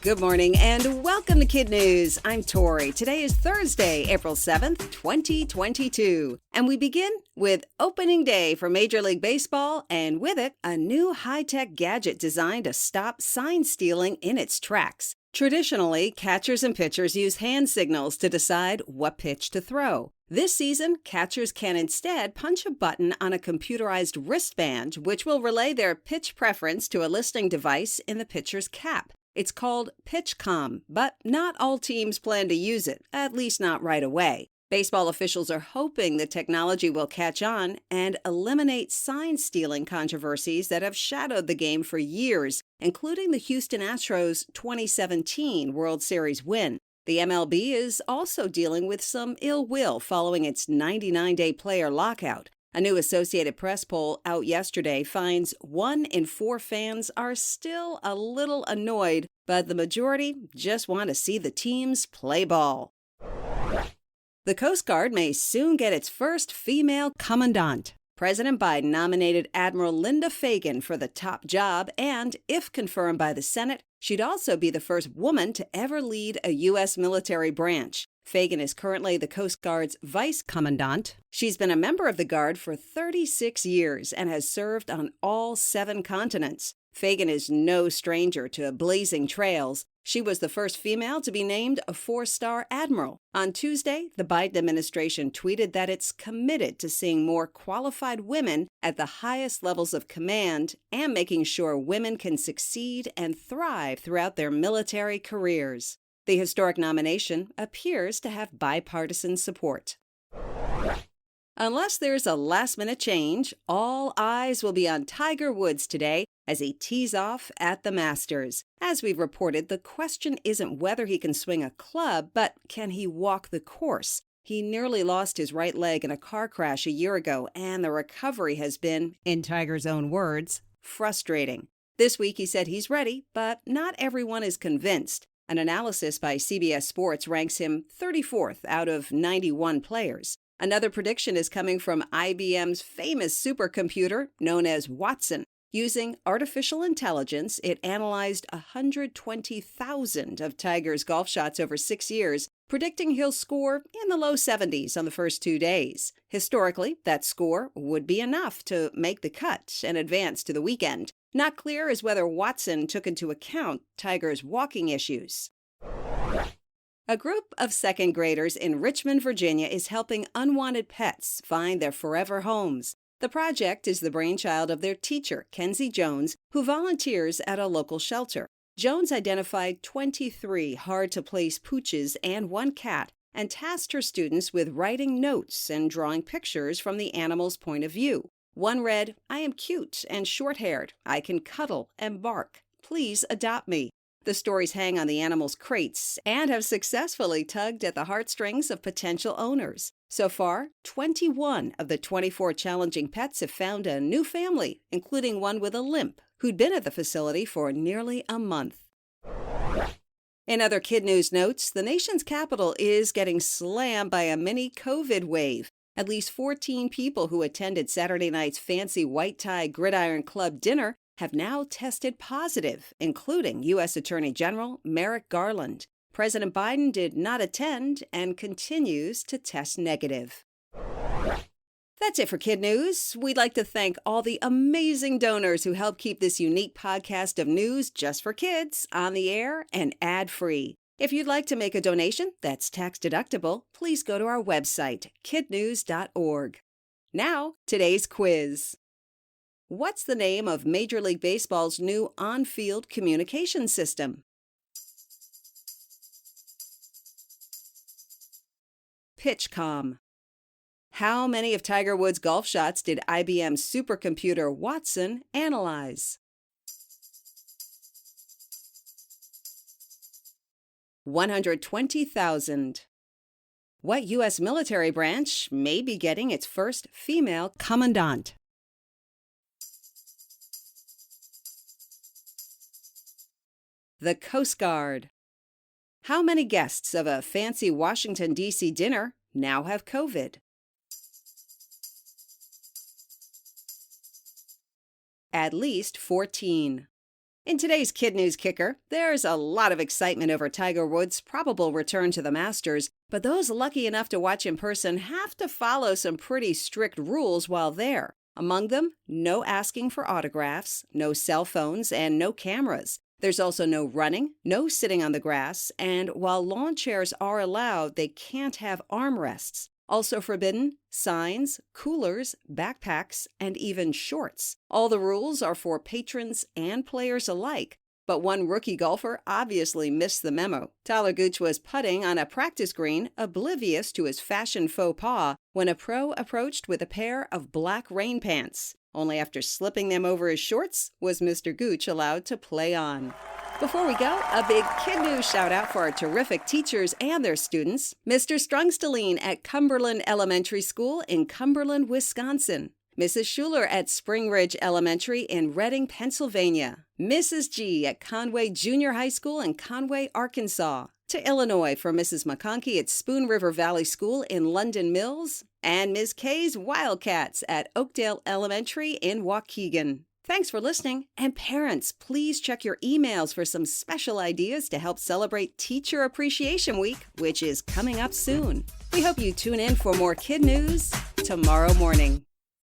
Good morning and welcome to Kid News. I'm Tori. Today is Thursday, April 7th, 2022. And we begin with opening day for Major League Baseball and with it, a new high-tech gadget designed to stop sign stealing in its tracks. Traditionally, catchers and pitchers use hand signals to decide what pitch to throw. This season, catchers can instead punch a button on a computerized wristband, which will relay their pitch preference to a listening device in the pitcher's cap. It's called PitchCom, but not all teams plan to use it, at least not right away. Baseball officials are hoping the technology will catch on and eliminate sign-stealing controversies that have shadowed the game for years, including the Houston Astros' 2017 World Series win. The MLB is also dealing with some ill will following its 99-day player lockout. A new Associated Press poll out yesterday finds 1 in 4 fans are still a little annoyed, but the majority just want to see the teams play ball. The Coast Guard may soon get its first female Commandant. President Biden nominated Admiral Linda Fagan for the top job, and, if confirmed by the Senate, she'd also be the first woman to ever lead a U.S. military branch. Fagan is currently the Coast Guard's Vice Commandant. She's been a member of the Guard for 36 years and has served on all 7 continents. Fagan is no stranger to blazing trails. She was the first female to be named a 4-star admiral. On Tuesday, the Biden administration tweeted that it's committed to seeing more qualified women at the highest levels of command and making sure women can succeed and thrive throughout their military careers. The historic nomination appears to have bipartisan support. Unless there's a last-minute change, all eyes will be on Tiger Woods today as he tees off at the Masters. As we've reported, the question isn't whether he can swing a club, but can he walk the course? He nearly lost his right leg in a car crash a year ago, and the recovery has been, in Tiger's own words, frustrating. This week he said he's ready, but not everyone is convinced. An analysis by CBS Sports ranks him 34th out of 91 players. Another prediction is coming from IBM's famous supercomputer known as Watson. Using artificial intelligence, it analyzed 120,000 of Tiger's golf shots over 6 years, predicting he'll score in the low 70s on the first 2 days. Historically, that score would be enough to make the cut and advance to the weekend. Not clear is whether Watson took into account Tiger's walking issues. A group of second graders in Richmond, Virginia is helping unwanted pets find their forever homes. The project is the brainchild of their teacher, Kenzie Jones, who volunteers at a local shelter. Jones identified 23 hard-to-place pooches and 1 cat and tasked her students with writing notes and drawing pictures from the animal's point of view. One read, "I am cute and short-haired. I can cuddle and bark. Please adopt me." The stories hang on the animals' crates and have successfully tugged at the heartstrings of potential owners. So far, 21 of the 24 challenging pets have found a new family, including one with a limp, who'd been at the facility for nearly a month. In other Kid News notes, the nation's capital is getting slammed by a mini COVID wave. At least 14 people who attended Saturday night's fancy white tie Gridiron Club dinner have now tested positive, including U.S. Attorney General Merrick Garland. President Biden did not attend and continues to test negative. That's it for Kid News. We'd like to thank all the amazing donors who help keep this unique podcast of news just for kids on the air and ad-free. If you'd like to make a donation that's tax-deductible, please go to our website, kidnews.org. Now, today's quiz. What's the name of Major League Baseball's new on-field communication system? PitchCom. How many of Tiger Woods' golf shots did IBM's supercomputer Watson analyze? 120,000. What U.S. military branch may be getting its first female commandant? The Coast Guard. How many guests of a fancy Washington, D.C. dinner now have COVID? At least 14. In today's Kid News Kicker, there's a lot of excitement over Tiger Woods' probable return to the Masters, but those lucky enough to watch in person have to follow some pretty strict rules while there. Among them, no asking for autographs, no cell phones, and no cameras. There's also no running, no sitting on the grass, and while lawn chairs are allowed, they can't have armrests. Also forbidden, signs, coolers, backpacks, and even shorts. All the rules are for patrons and players alike. But one rookie golfer obviously missed the memo. Tyler Gooch was putting on a practice green, oblivious to his fashion faux pas, when a pro approached with a pair of black rain pants. Only after slipping them over his shorts was Mr. Gooch allowed to play on. Before we go, a big Kid News shout-out for our terrific teachers and their students. Mr. Strungsteline at Cumberland Elementary School in Cumberland, Wisconsin. Mrs. Schuler at Spring Ridge Elementary in Reading, Pennsylvania. Mrs. G at Conway Junior High School in Conway, Arkansas. To Illinois for Mrs. McConkey at Spoon River Valley School in London Mills. And Ms. K's Wildcats at Oakdale Elementary in Waukegan. Thanks for listening, and parents, please check your emails for some special ideas to help celebrate Teacher Appreciation Week, which is coming up soon. We hope you tune in for more Kid News tomorrow morning.